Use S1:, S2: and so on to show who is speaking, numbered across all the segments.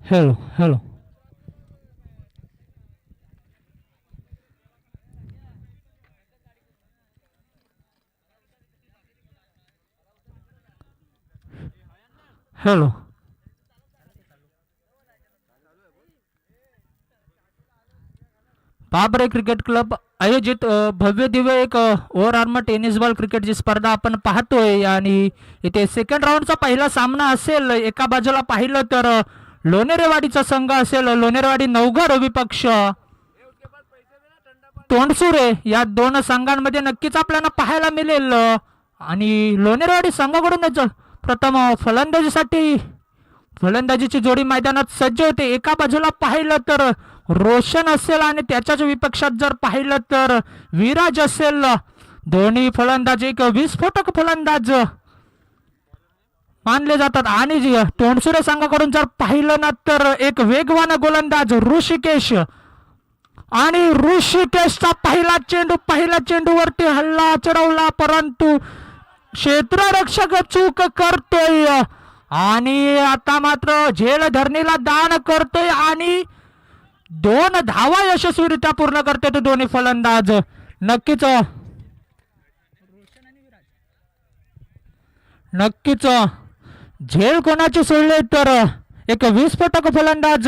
S1: Hello hello. Hello. Babare cricket club आयोजित भव्य दिव्य एक ओव्हर आर्म टेनिस बॉल क्रिकेटची स्पर्धा आपण पाहतोय आणि इथे सेकंड राऊंडचा पहिला सामना असेल. एका बाजूला पाहिलं तर लोणेरेवाडीचा संघ असेल. लोणेरेवाडी नवघर विपक्ष तोंडसुरे या दोन संघांमध्ये नक्कीच आपल्याला पाहायला मिळेल. आणि लोणेरेवाडी संघाकडूनच प्रथम फलंदाजीची जोडी मैदानात सज्ज होते. एका बाजूला पाहिलं तर रोशन असेल आणि त्याच्याच विपक्षात जर पाहिलं तर विराज असेल. दोन्ही फलंदाज एक विस्फोटक फलंदाज मानले जातात. आणि तोंडसुरे संघाकडून जर पाहिलं ना तर एक वेगवान गोलंदाज ऋषिकेश. आणि ऋषिकेशचा पहिला चेंडूवरती हल्ला चढवला परंतु क्षेत्ररक्षक चूक करतोय आणि आता मात्र झेल धरणीला दान करतोय आणि 2 धावा यशस्वीरित्या पूर्ण करते तो दोन्ही फलंदाज. नक्कीच नक्कीच झेल कोणाची सोडले तर एक विस्फोटक फलंदाज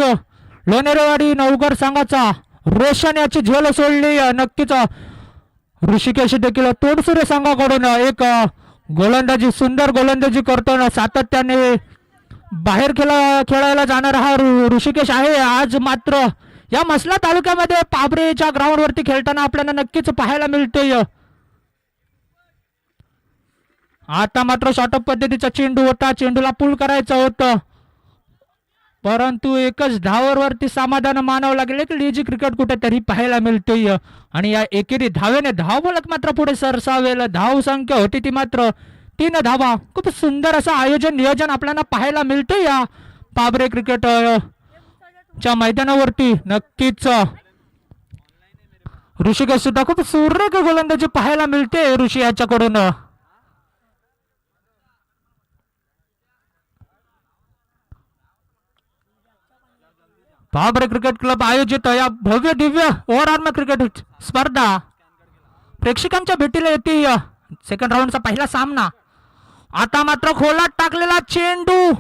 S1: लोणेरेवाडी नवघर संघाचा रोशन याची झेल सोडली. नक्कीच ऋषिकेश देखील तोंडसुरे संघाकडून एक गोलंदाजी सुंदर गोलंदाजी करतो ना सातत्याने बाहेर खेळायला जाणार हा ऋषिकेश आहे. आज मात्र या मसला तालुक्यामध्ये पाबरेच्या ग्राउंडवरती खेळताना आपल्याला नक्कीच पाहायला मिळतोय. आता मात्र शॉर्टअप पद्धतीचा चेंडू होता. चेंडूला पूल करायचं होतं परंतु एकच धावावरती समाधान मानावं लागेल. एक लेजी क्रिकेट कुठेतरी पाहायला मिळतोय आणि या एकेरी धावेने धावफलक मात्र पुढे सरसावेल. धाव संख्या होती ती मात्र 3 धावा. खूप सुंदर असं आयोजन नियोजन आपल्याला पाहायला मिळतंय या पाबरे क्रिकेट च्या मैदानावरती. नक्कीच ऋषिकेश सुद्धा खूप सुरेख गोलंदाजी पाहायला मिळते ऋषी याच्याकडून. बाबरे क्रिकेट क्लब आयोजित या भव्य दिव्य ओव्हर आर्म क्रिकेट स्पर्धा प्रेक्षकांच्या भेटीला येते. सेकंड राऊंडचा पहिला सामना. आता मात्र खोलात टाकलेला चेंडू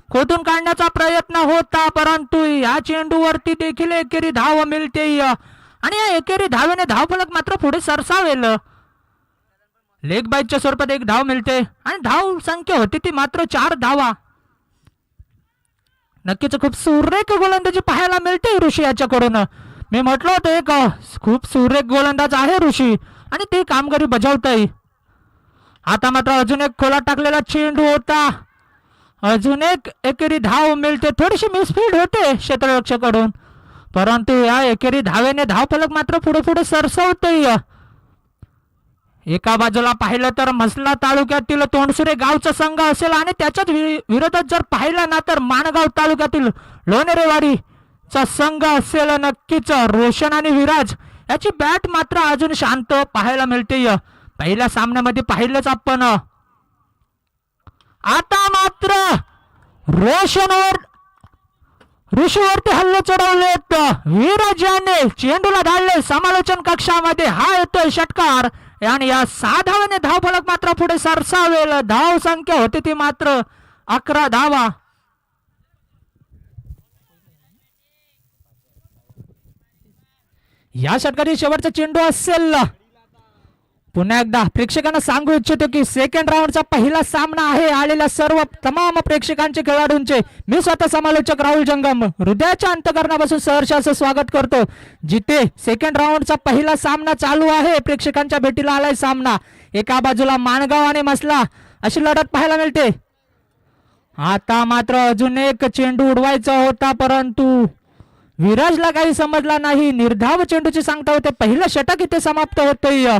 S1: खोदून काढण्याचा प्रयत्न होता परंतु या चेंडूवरती देखील एकेरी धाव मिळते आणि या एकेरी धावेने धावफलक मात्र पुढे सरसावेल. लेग बाईच्या स्वरूपात एक धाव मिळते आणि धाव संख्या होती ती मात्र 4 धावा. नक्कीच खूप सुरेख गोलंदाजी पाहायला मिळते ऋषी याच्याकडून. मी म्हटलं होतं एक खूप सुरेख गोलंदाज आहे ऋषी आणि ते कामगिरी बजावत आहे. आता मात्र अजून एक खोला टाकलेला चेंडू होता. अजून एक एकेरी धाव मिळते. थोडीशी मिसफील्ड होते क्षेत्ररक्षकाकडून परंतु या एकेरी धावेने धावफलक मात्र पुढे पुढे सरसवतोय. एका बाजूला पाहिलं तर मसला तालुक्यातील तोंडसुरे गावचा संघ असेल आणि त्याच्याच विरोधात जर पाहिलं ना तर माणगाव तालुक्यातील लोणेरेवाडीचा संघ असेल. नक्कीच रोशन आणि विराज याची बॅट मात्र अजून शांत पाहायला मिळते. पहिल्या सामन्यामध्ये पाहिलंच आपण. आता मात्र ऋषीवरती हल्ले चढवलेत. विराजाने चेंडूला धाडले समालोचन कक्षामध्ये. हा येतोय षटकार आणि या 6 धावाने धावफलक मात्र पुढे सरसावेल. धाव संख्या होती ती मात्र 11 धावा. या षटकाची शेवटचा चेंडू असेल. पुन्हा एकदा प्रेक्षकांना सांगू इच्छितो की सेकंड राऊंडचा पहिला सामना आहे. आलेल्या सर्व तमाम प्रेक्षकांचे खेळाडूंचे मी स्वतः समालोचक राहुल जंगम हृदयाच्या अंतकरणापासून सहर्ष असं स्वागत करतो. जिथे सेकंड राऊंडचा पहिला सामना चालू आहे. प्रेक्षकांच्या भेटीला आलाय सामना. एका बाजूला माणगाव आणि मसला अशी लढत पाहायला मिळते. आता मात्र अजून एक चेंडू उडवायचा होता परंतु विराजला काही समजला नाही. निर्धाव चेंडूची सांगता होते. पहिलं षटक इथे समाप्त होतोय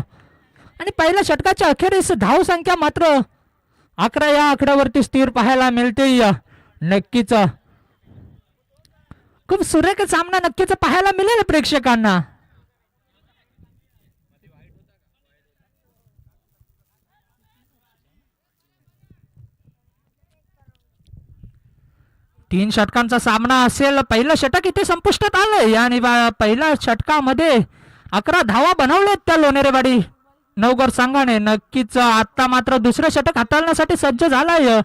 S1: आणि पहिल्या षटकाच्या अखेरीस धाव संख्या मात्र 11 या आकड्यावरती स्थिर पाहायला मिळते. नक्कीच खूप सुरेख सामना नक्कीच पाहायला मिळेल प्रेक्षकांना. तीन षटकांचा सामना असेल. पहिलं षटक इथे संपुष्टात आलंय आणि पहिल्या षटकामध्ये 11 धावा बनवलेत त्या लोणेरेवाडी नवगड संघाने. नक्कीच आता मात्र दुसरं षटक हाताळण्यासाठी सज्ज झालाय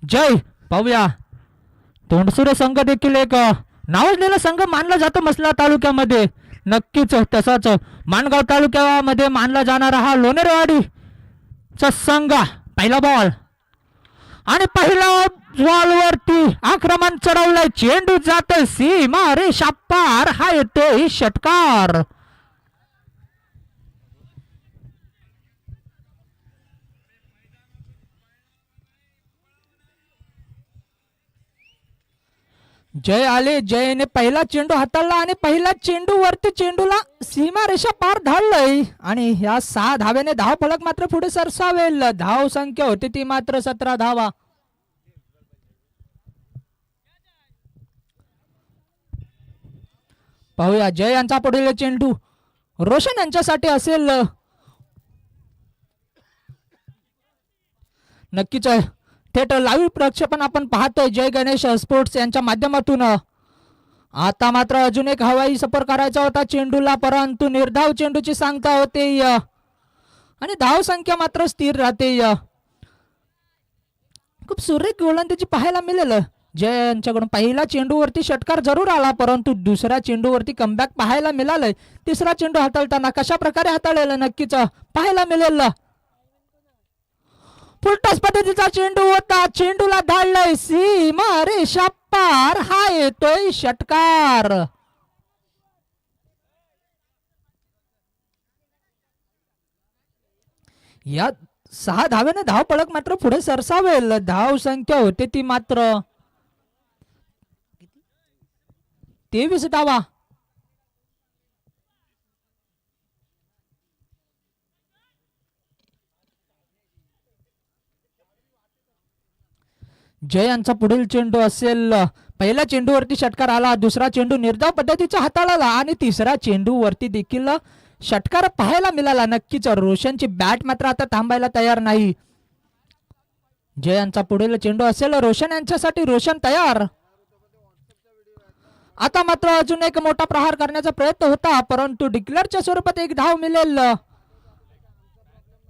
S1: जय. पाहूया तोंडसुरे संघ देखील एक नावाजलेला संघ मानला जातो मसला तालुक्यामध्ये. नक्कीच तसाच माणगाव तालुक्यामध्ये मानला जाणारा हा लोणेरेवाडीचा संघ. पहिला बॉल आणि पहिला बॉल वरती आक्रमण चढवलंय. चेंडू जातोय सीमा रेषा पार. हा येतोय षटकार. जय आले. जयने पहिला चेंडू हाताळला आणि पहिला चेंडू वरती चेंडूला सीमारेषा पार धाडलंय आणि या 6 धाव्याने धाव फलक मात्र पुढे सरसावेल. धाव संख्या होती ती मात्र 17 धावा. पाहूया जय यांचा पुढील चेंडू रोशन यांच्यासाठी असेल. नक्कीच थेट लाईव्ह प्रक्षेपण आपण पाहतोय जय गणेश स्पोर्ट्स यांच्या माध्यमातून. आता मात्र अजून एक हवाई सफर करायचा होता चेंडूला, परंतु निर्धाव चेंडूची सांगता होते आणि धाव संख्या मात्र स्थिर राहते. खूप सुरेख गोलंदाजी पाहायला मिळेल जय यांच्याकडून. पहिला चेंडूवरती षटकार जरूर आला, परंतु दुसऱ्या चेंडूवरती कमबॅक पाहायला मिळालंय. तिसरा चेंडू हाताळताना कशा प्रकारे हाताळलेला नक्कीच पाहायला मिळेल. फुलटॉस पद्धतीचा चेंडू होता. चेंडूला धाडलंय सीमा रेषा पार. हा येतोय षटकार. या 6 धाव्याने धाव फलक मात्र पुढे सरसावेल. धाव संख्या होते ती मात्र 23 धावा. जय यांचा पुढील चेंडू असेल. पहिल्या चेंडूवरती षटकार आला, दुसरा चेंडू निर्धाव पद्धतीचा हाताळला आणि तिसऱ्या चेंडूवरती देखील षटकार पाहायला मिळाला. नक्कीच रोशनची बॅट मात्र आता थांबायला तयार नाही. जय यांचा पुढील चेंडू असेल रोशन यांच्यासाठी. रोशन तयार. आता मात्र अजून एक मोठा प्रहार करण्याचा प्रयत्न होता, परंतु डिक्लेअरच्या स्वरूपात एक धाव मिळेल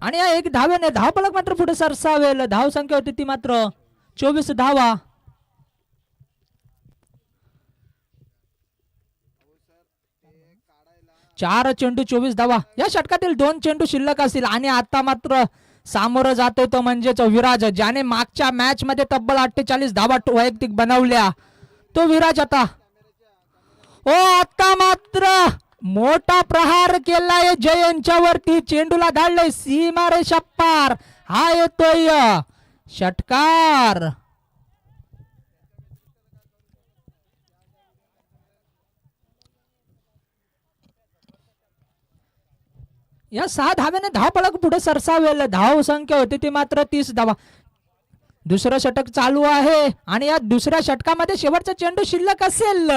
S1: आणि या एक धाव्याने धाव फलक मात्र पुढे सरसावेल. धाव संख्या होती ती मात्र 24 धावा. चार चेंडू 24 धावा. या षटकातील 2 चेंडू शिल्लक असतील आणि आता मात्र सामोरं जातोय तो म्हणजेच विराज, ज्याने मागच्या मॅच मध्ये तब्बल 48 धावा वैयक्तिक बनवल्या. तो विराज आता आता मात्र मोठा प्रहार केलाय जय यांच्यावरती. चेंडूला धाडलंय सीमारेषा पार. हा येतोय षटकार. या 6 धाव्याने धाव फलक पुढे सरसावेल. धाव संख्या होती ती मात्र 30 धावा. दुसरं षटक चालू आहे आणि या दुसऱ्या षटकामध्ये शेवटचा चेंडू शिल्लक असेल.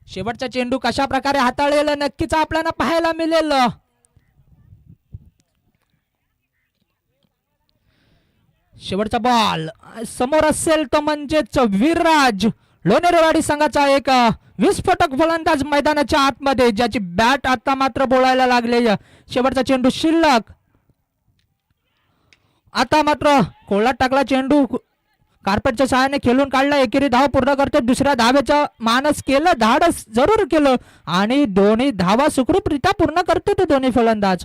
S1: शेवटचा चेंडू कशा प्रकारे हाताळलेला नक्कीच आपल्याला पाहायला मिळेल. शेवटचा बॉल समोर असेल तो म्हणजेच विराज, लोणेरेवाडी संघाचा एक विस्फोटक फलंदाज मैदानाच्या आतमध्ये, ज्याची बॅट आता मात्र बोलायला लागले. शेवटचा चेंडू शिल्लक. आता मात्र कोळात टाकला चेंडू, कार्पेटच्या सहाय्याने खेळून काढला. एकेरी धाव पूर्ण करते. दुसऱ्या धावेचा मानस केलं, धाडस जरूर केलं आणि दोन्ही धावा सुखरूपरित्या पूर्ण करते ते दोन्ही फलंदाज.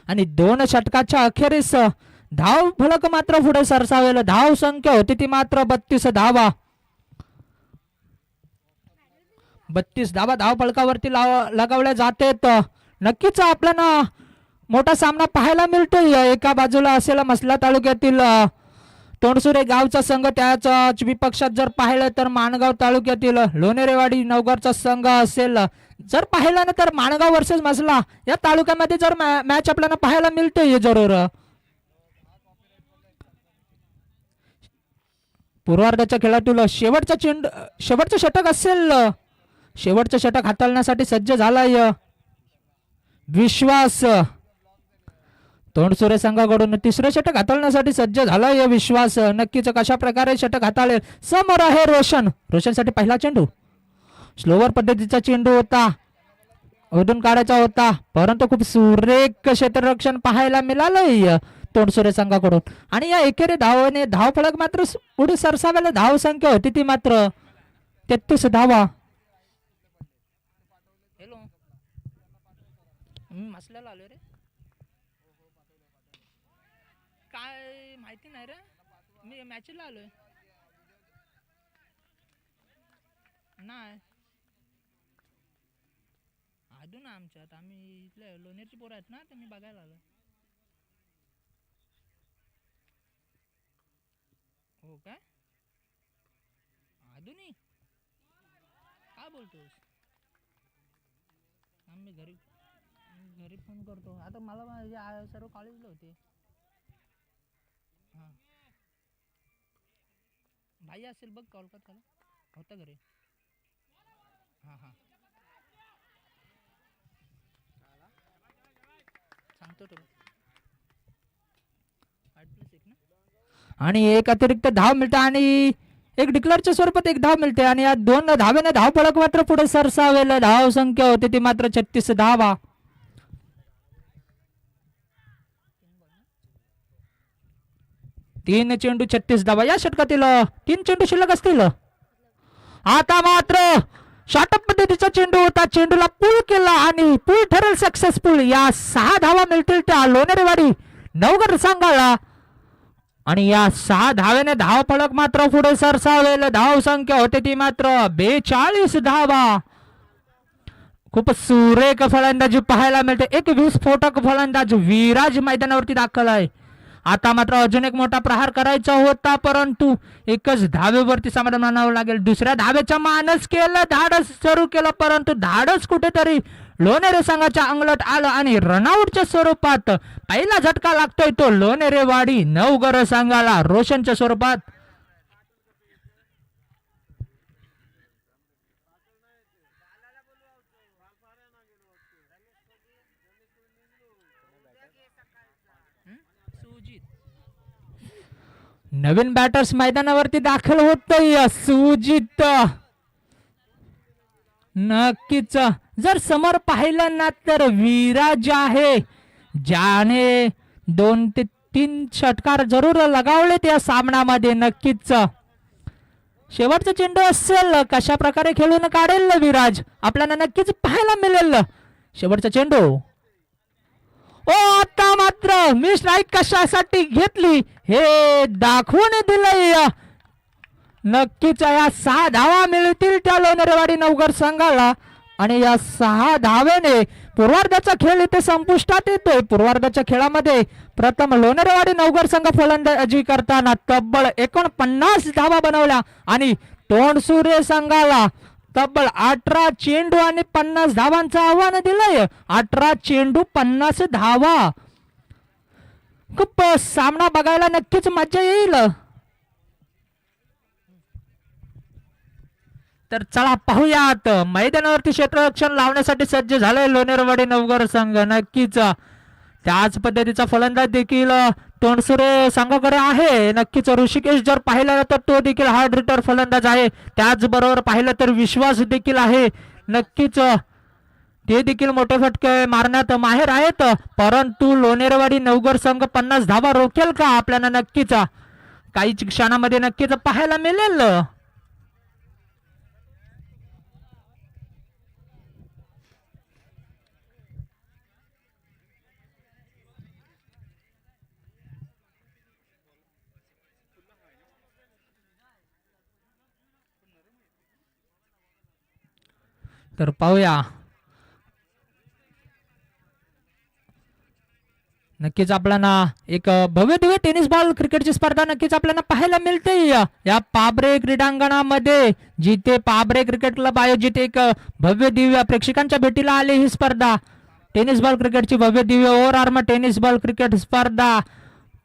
S1: आणि 2 षटकाच्या अखेरीस धाव फलक मात्र पुढे सरसावेल. धाव संख्या होती ती मात्र 32 धावा. 32 धावा धाव फलकावरती लगावल्या जाते. नक्कीच आपल्याला मोठा सामना पाहायला मिळतोय. एका बाजूला असेल मसला तालुक्यातील तोंडसुरे गावचा संघ, त्याच विपक्षात जर पाहिलं तर माणगाव तालुक्यातील लोणेरेवाडी नवगडचा संघ असेल. जर पाहिलं ना तर माणगाव वर्सेस मसला या तालुक्यामध्ये जर मॅच आपल्याला पाहायला मिळतोय जरूर. पूर्वार्धाच्या खेळातून शेवटचं षटक असेल. शेवटचं षटक हाताळण्यासाठी सज्ज झालाय विश्वास. तोंडसुरे संघाकडून तिसरं षटक हाताळण्यासाठी सज्ज झाला या विश्वास. नक्कीच कशा प्रकारे षटक हाताळेल. समोर आहे रोशन. रोशनसाठी पहिला चेंडू. स्लोवर पद्धतीचा चेंडू होता, ओढून काढायचा होता, परंतु खूप सुरेख क्षेत्ररक्षण पाहायला मिळालंय तोंडसुरे संघाकडून. आणि या एकेरी धावने धावफलक मात्र पुढे सरसावेला धाव संख्या होती ती मात्र 33 धावा. हॅलो, मी मसल्याला आलो रे. काय माहिती नाही रे, मी मॅचला आलोय. नाही अजून आमच्यात आम्ही इथले लोणेरची पोरं आहेत ना, ते मी बघायला आलो. हो काय, अजूनही काय बोलतोस? आम्ही घरी घरी फोन करतो आता. मला सर्व कॉलेजला होते. हां भाई असेल बघ कोलकाताला होता घरी. हां हां सांगतो तुला. 8+1 ना. आणि एक अतिरिक्त धाव मिळते आणि एक डिक्लेअरच्या स्वरूपात एक धाव मिळते. आणि या 2 धावेने धाव फलक मात्र पुढे सरसावेल धाव संख्या होते ती मात्र 36 धावा. 3 चेंडू 36 धावा. या षटकातील 3 चेंडू शिल्लक असतील. आता मात्र शॉर्टअप पद्धतीचा चेंडू होता, चेंडूला पूल केला आणि पूल ठरेल सक्सेसफुल. या 6 धावा मिळतील त्या लोणेरेवाडी नवगड संघाला. आणि या 6 धावेने धाव फलक मात्र पुढे सरसावेल धाव संख्या होते ती मात्र 42 धावा. खूप सुरेख फलंदाजी पाहायला मिळते. एक विस्फोटक फलंदाज विराज मैदानावरती दाखल आहे. आता मात्र अजून एक मोठा प्रहार करायचा होता, परंतु एकच धावेवरती समाधान मानावं लागेल. दुसऱ्या धावेचा मानस केलं, धाडस सुरू केलं, परंतु धाडस कुठेतरी लोणेरे संघाच्या अंगलट आलं आणि रनआउटच्या स्वरूपात पहिला झटका लागतोय तो लोणेरेवाडी नवगर संघाला रोशनच्या स्वरूपात. नवीन बॅटर्स मैदानावरती दाखल होतय. सुजित नक्कीच जर समोर पाहिलं ना तर विराज आहे, ज्याने 2 ते 3 षटकार जरूर लगावले त्या सामन्यामध्ये. नक्कीच शेवटचा चेंडू असेल, कशा प्रकारे खेळून काढेल विराज आपल्याला नक्कीच पाहायला मिळेल. शेवटचा चेंडू. ओ आता मात्र मी स्ट्राईक कशासाठी घेतली हे दाखवून दिलंय. नक्कीच या 6 धावा मिळतील त्या लोणेरेवाडी नवगड संघाला. आणि या 6 धावेने पूर्वार्धाचा खेळ इथे संपुष्टात येतोय. पूर्वार्धाच्या खेळामध्ये प्रथम लोणेरेवाडी नवगड संघ फलंदाजी करताना तब्बल 49 धावा बनवल्या आणि तोंडसुरे संघाला तब्बल 18 चेंडू आणि 50 धावांचं आव्हान दिलंय. 18 चेंडू 50 धावा. खूप सामना बघायला नक्कीच मजा येईल. तर चला पाहूयात मैदानावरती क्षेत्ररक्षण लावण्यासाठी सज्ज झालंय लोणेरेवाडी नवगड संघ. नक्कीच त्याच पद्धतीचा फलंदाज देखील तोंडसुरे संघाकडे आहे. नक्कीच ऋषिकेश जर पाहिलं तर तो देखील हार्ड हिटर फलंदाज आहे. त्याचबरोबर पाहिलं तर विश्वास देखील आहे. नक्कीच ते देखील मोठे फटके मारण्यात माहेर आहेत. परंतु लोणेरेवाडी नवगड संघ 50 धावा रोखेल का आपल्याला नक्कीच काही क्षणामध्ये नक्कीच पाहायला मिळेल. तर पाहूया. नक्कीच आपल्याला एक भव्य दिव्य टेनिस बॉल क्रिकेटची स्पर्धा नक्कीच आपल्याला पाहायला मिळते या पाबरे क्रीडांगणामध्ये, जिथे पाबरे क्रिकेट क्लब आयोजित एक भव्य दिव्य प्रेक्षकांच्या भेटीला आली ही स्पर्धा. टेनिस बॉल क्रिकेटची भव्य Divya over arm tennis ball cricket स्पर्धा.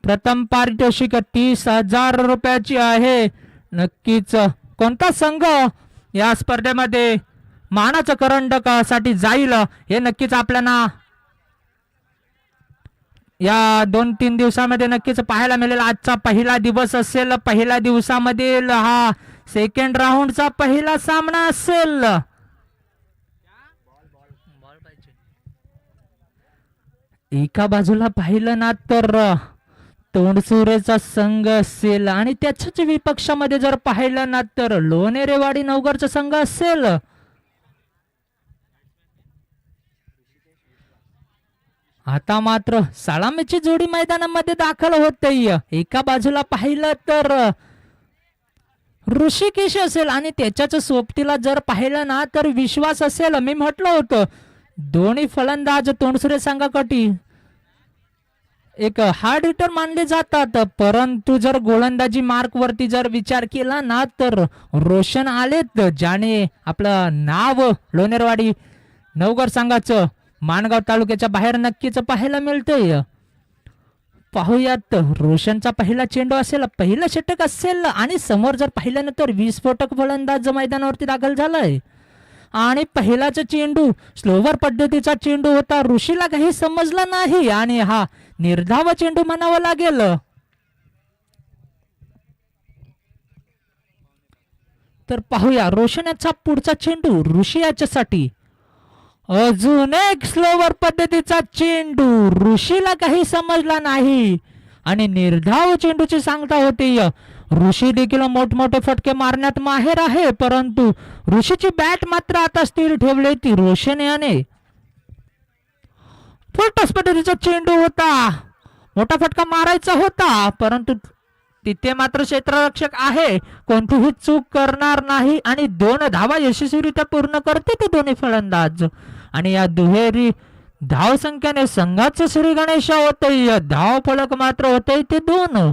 S1: प्रथम पारितोषिक 30,000 रुपयाची आहे. नक्कीच कोणता संघ या स्पर्धेमध्ये मानाच्या करंडकासाठी जाईल हे नक्कीच आपल्याला या 2-3 दिवसामध्ये नक्कीच पाहायला मिळेल. आजचा पहिला दिवस असेल, पहिल्या दिवसामधील हा सेकंड राऊंडचा पहिला सामना असेल. एका बाजूला पाहिलं ना तर तोंडसुरेचा संघ असेल आणि त्याच्याच विपक्षामध्ये जर पाहिलं ना तर लोणेरेवाडी नवगरचा संघ असेल. आता मात्र सलामीची जोडी मैदानामध्ये दाखल होते. एका बाजूला पाहिलं तर ऋषिकेश असेल आणि त्याच्याच सोबतीला जर पाहिलं ना तर विश्वास असेल. मी म्हटलं होतं दोन्ही फलंदाज तोंडसुरे संघाकडे एक हार्ड हिटर मानले जातात, परंतु जर गोलंदाजी मार्क वरती जर विचार केला ना तर रोशन आलेत, ज्याने आपलं नाव लोणेरवाडी नवगर संघाचं माणगाव तालुक्याच्या बाहेर नक्कीच पाहायला मिळतंय. पाहूयात रोशनचा पहिला चेंडू असेल, पहिलं षटक असेल आणि समोर जर पाहिलं ना तर विस्फोटक फलंदाज मैदानावरती दाखल झालाय आणि पहिलाचा चेंडू स्लोवर पद्धतीचा चेंडू होता. ऋषीला काही समजलं नाही आणि हा निर्धाव चेंडू म्हणावा लागेल. तर पाहूया रोशन पुढचा चेंडू ऋषी याच्यासाठी. अजून एक स्लोवर पद्धतीचा चेंडू, ऋषीला काही समजला नाही आणि निर्धाव चेंडूची सांगता होती. ऋषी देखील मोठमोठे फटके मारण्यात माहेर आहे, परंतु ऋषीची बॅट मात्र आता स्थिर ठेवली ती रोशन याने. फुलटॉस पद्धतीचा चेंडू होता, मोठा फटका मारायचा होता, परंतु तिथे मात्र क्षेत्ररक्षक आहे, कोणतीही चूक करणार नाही आणि 2 धावा यशस्वीरित्या पूर्ण करते ते दोन्ही फलंदाज. आणि या दुहेरी धाव संख्येने संघाचं श्री गणेश होते. धाव फलक मात्र होते ते 2.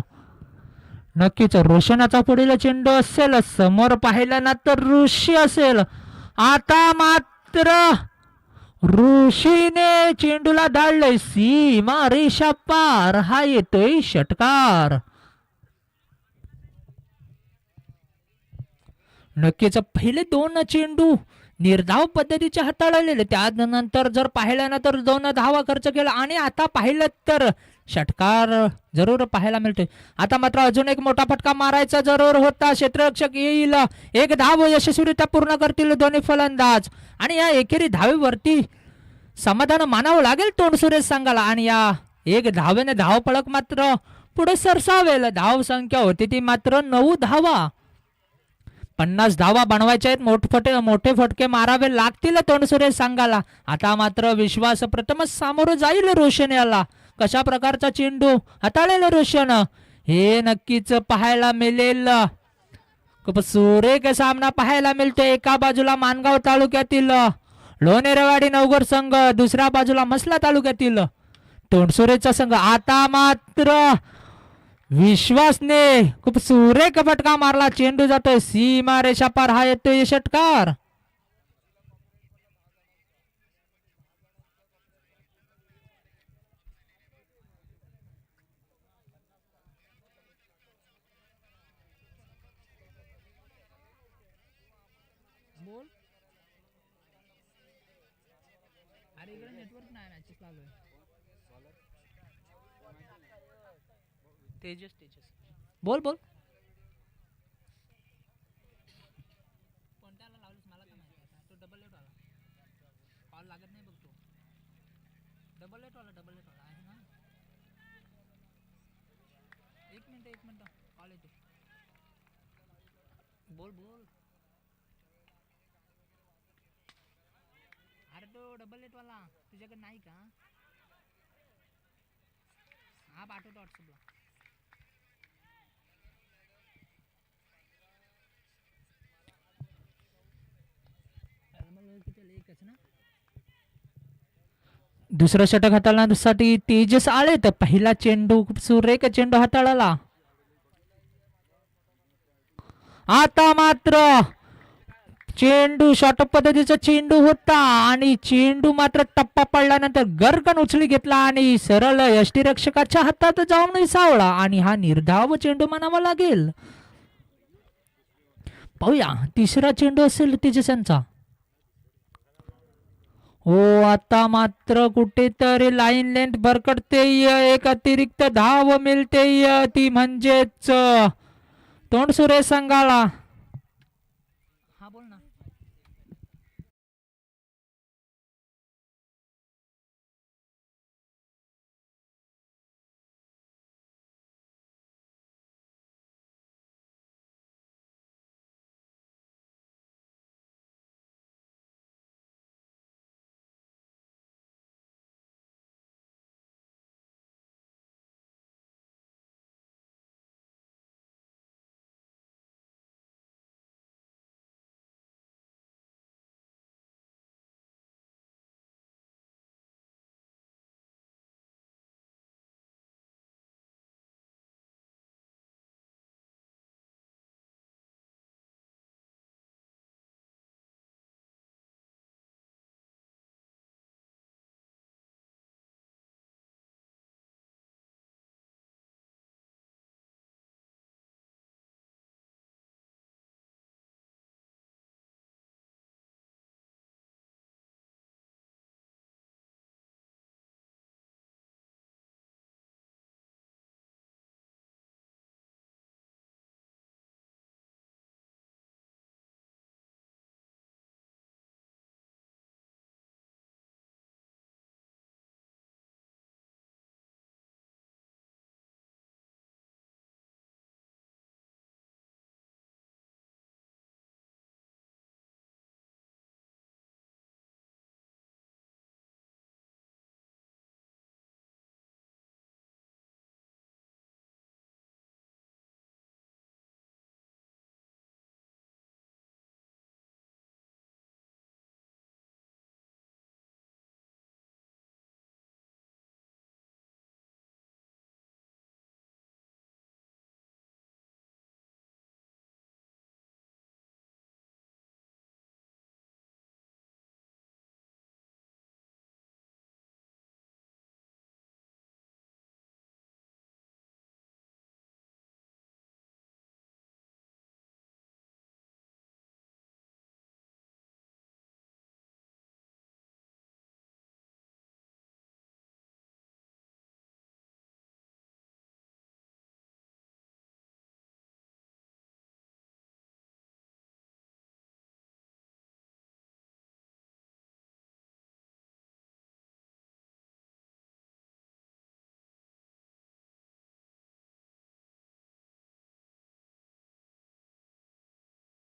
S1: नक्कीच रोशनाचा पुढील चेंडू असेल, समोर पाहिलं ना तर ऋषी असेल. आता मात्र ऋषीने चेंडूला धाडलंय सीमा रेषा पार, हा येतोय षटकार. नक्कीच पहिले 2 चेंडू निर्धाव पद्धतीचे हाताळलेले, त्यानंतर जर पाहिलं ना तर 2 धावा खर्च केला आणि आता पाहिलं तर षटकार जरूर पाहायला मिळतोय. आता मात्र अजून एक मोठा फटका मारायचा जरूर होता, क्षेत्ररक्षक येईल, 1 धाव यशस्वीरित्या पूर्ण करतील दोन्ही फलंदाज आणि या एकेरी धावेवरती समाधान मानावं लागेल तोंडसुरे संघाला आणि या 1 धावेने धाव फलक मात्र पुढे सरसावेल. धाव संख्या होती ती मात्र 9 धावा. 50 धावा बनवायच्या आहेत, मोठे फटके मारावे लागतील तोंडसुरे संघाला. आता मात्र विश्वास प्रथमच सामोरं जाईल रोशन याला. कशा प्रकारचा चेंडू हाताळेल रोशन हे नक्कीच पाहायला मिळेल. खूप सुरेख सामना पाहायला मिळतो. एका बाजूला माणगाव तालुक्यातील लोणेरेवाडी नवगर संघ, दुसऱ्या बाजूला मसला तालुक्यातील तोंडसुरेचा संघ. आता मात्र विश्वासने खूप सुरेख फटका मारला, चेंडू जातोय सीमा रेषा पार, हा येतोय षटकार. तेजस बोल बोल. कोणत्याला लावलीस मला काय माहिती. तो डबल लेट वाला कॉल लागत नाही बघ. तो डबल लेट वाला आहे ना. 1 मिनिट कॉल येते. बोल बोल. अरे तो डबल लेट वाला तुझ्याकडे नाही का? हा पाठवतो व्हॉट्सअपला. दुसरं षटक हाताळण्यासाठी तेजस आले, तर पहिला चेंडू खूप सुरेख चेंडू हाताळला. आता मात्र चेंडू शॉर्ट पद्धतीचा चेंडू होता आणि चेंडू मात्र टप्पा पडल्यानंतर गरकन उचली घेतला आणि सरळ यष्टीरक्षकाच्या हातात जाऊन विसावला आणि हा निर्धाव चेंडू म्हणावा लागेल. पाहूया तिसरा चेंडू असेल तेजसांचा. हो आता मात्र कुठेतरी लाईन लेंथ भरकटते, एक अतिरिक्त धाव मिळते, ती म्हणजेच तोंडसुरे संघाला. हा बोल ना.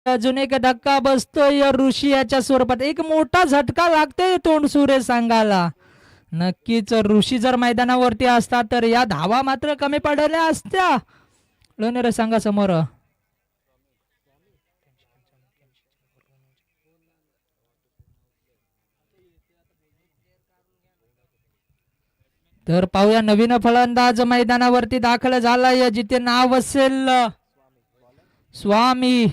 S1: अजून एक धक्का बसतोय ऋषीयाच्या स्वरूपात, एक मोठा झटका लागतोय तोंडसुरे संघाला. नक्कीच ऋषी जर मैदानावरती असता तर या धावा मात्र कमी पडल्या असत्या लोणेरे संघासमोर. तर पाहूया नवीन फलंदाज मैदानावरती दाखल झालाय, जिथे नाव असेल स्वामी.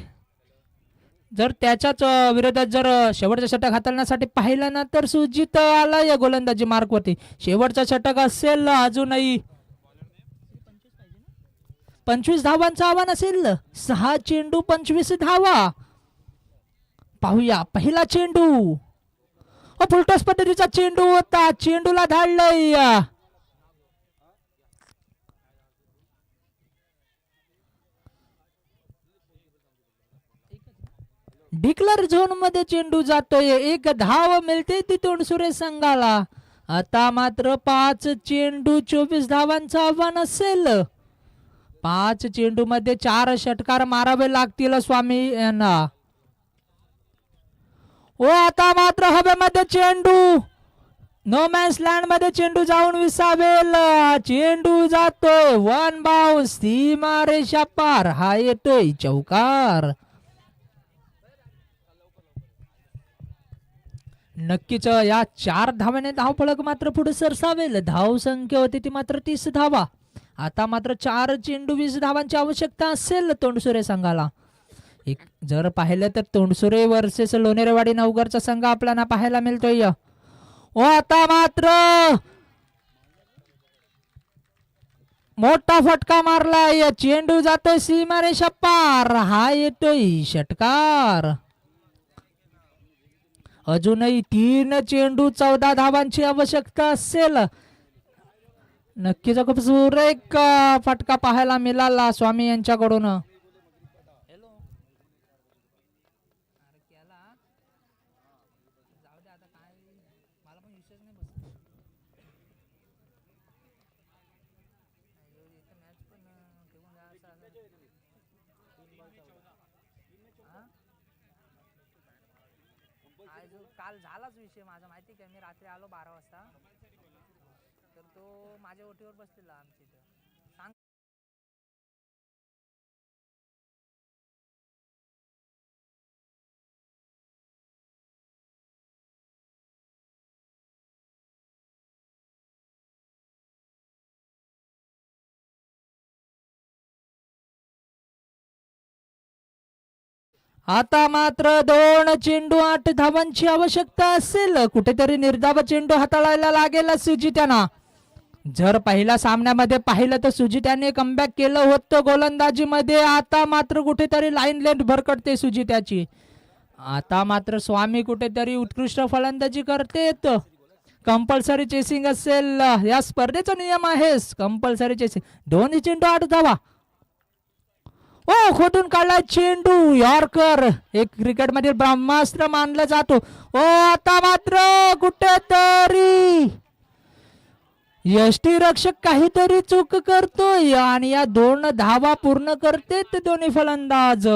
S1: जर त्याच्याच विरोधात जर शेवटचा षटक हाताळण्यासाठी पाहिलं ना तर सुजित आलाय गोलंदाजी मार्कवरती. शेवटचा षटक असेल अजूनही 25 धावांचं आव्हान असेल. 6 चेंडू 25 धावा. पाहूया पहिला चेंडू, फुलटॉस पद्धतीचा चेंडू होता, चेंडूला धाडलंय. डिक्लर झोन मध्ये चेंडू जातोय, एक धाव मिळते ती तोंडसुरे संघाला. आता मात्र 5 चेंडू 24 धावांचं आव्हान असेल. 5 चेंडू मध्ये 4 षटकार मारावे लागतील स्वामी यांना. ओ आता मात्र हवेमध्ये चेंडू, नो मॅन्स लँड मध्ये चेंडू जाऊन विसावेल. चेंडू जातोय, वन बाउन्स, सीमारेषा पार, हा येतोय चौकार. नक्कीच या 4 धावाने धावफलक मात्र पुढे सरसावेल. धाव संख्या होती ती मात्र 30 धावा. आता मात्र 4 चेंडू 20 धावांची आवश्यकता असेल तोंडसुरे संघाला. एक जर पाहिलं तर तोंडसुरे वर्सेस लोणेरेवाडी नवगरचा संघ आपल्याला पाहायला मिळतोय. ओ आता मात्र मोठा फटका मारलाय, चेंडू जातोय सीमारेषा पार, हा येतोय षटकार. अजूनही 3 चेंडू 14 धावांची आवश्यकता असेल. नक्कीच खूप सुरेख फटका पाहायला मिळाला स्वामी यांच्याकडून.
S2: काल झालाच विषय माझा माहिती काय. मी रात्री आलो 12 वाजता तर तो माझ्या ओटीवर बसलेला आमच्या इथं. सांग
S1: आता मात्र 2 चेंडू 8 धावांची आवश्यकता असेल. कुठेतरी निर्धाव चेंडू हाताळायला लागेल सुजित्यांना. जर पहिल्या सामन्यामध्ये पाहिलं तर सुजित्याने कमबॅक केलं होतं गोलंदाजीमध्ये. आता मात्र कुठेतरी लाईन लेंथ भरकटते सुजित्याची. आता मात्र स्वामी कुठेतरी उत्कृष्ट फलंदाजी करतेत. कंपल्सरी चेसिंग असेल, या स्पर्धेचा नियम आहे कंपल्सरी चेसिंग. 2 चेंडू 8 धावा. ओ खोटून काढला चेंडू, यॉर्कर. एक क्रिकेट मधील ब्रह्मास्त्र मानला जातो. ओ आता मात्र कुठेतरी यष्टीरक्षक काहीतरी चूक करतोय आणि या 2 धावा पूर्ण करतेत दोन्ही फलंदाज.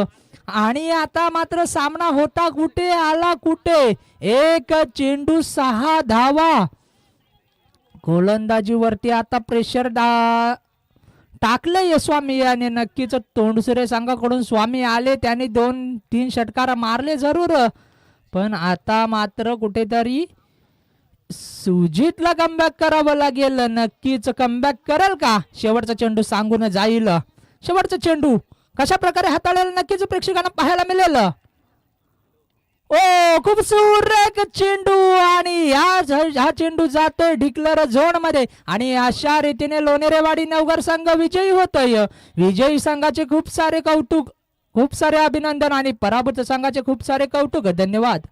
S1: आणि आता मात्र सामना होता कुठे आला कुठे. 1 चेंडू 6 धावा. गोलंदाजीवरती आता प्रेशर टाकलंय स्वामी याने. नक्कीच तोंडसुरे संघाकडून स्वामी आले, त्यांनी 2-3 षटकार मारले जरूर, पण आता मात्र कुठेतरी सुजितला कमबॅक करावं लागेल. नक्कीच कमबॅक करेल का. शेवटचा चेंडू सांगून जाईल. शेवटचा चेंडू कशा प्रकारे हाताळेल नक्कीच प्रेक्षकांना पाहायला मिळेल. ओ खूप सुरेख चेंडू आणि हा चेंडू जातोय डिक्लर झोन मध्ये आणि अशा रीतीने लोणेरेवाडी नवघर संघ विजयी होतोय. विजयी संघाचे खूप सारे कौतुक, खूप सारे अभिनंदन आणि पराभूत संघाचे खूप सारे कौतुक. धन्यवाद.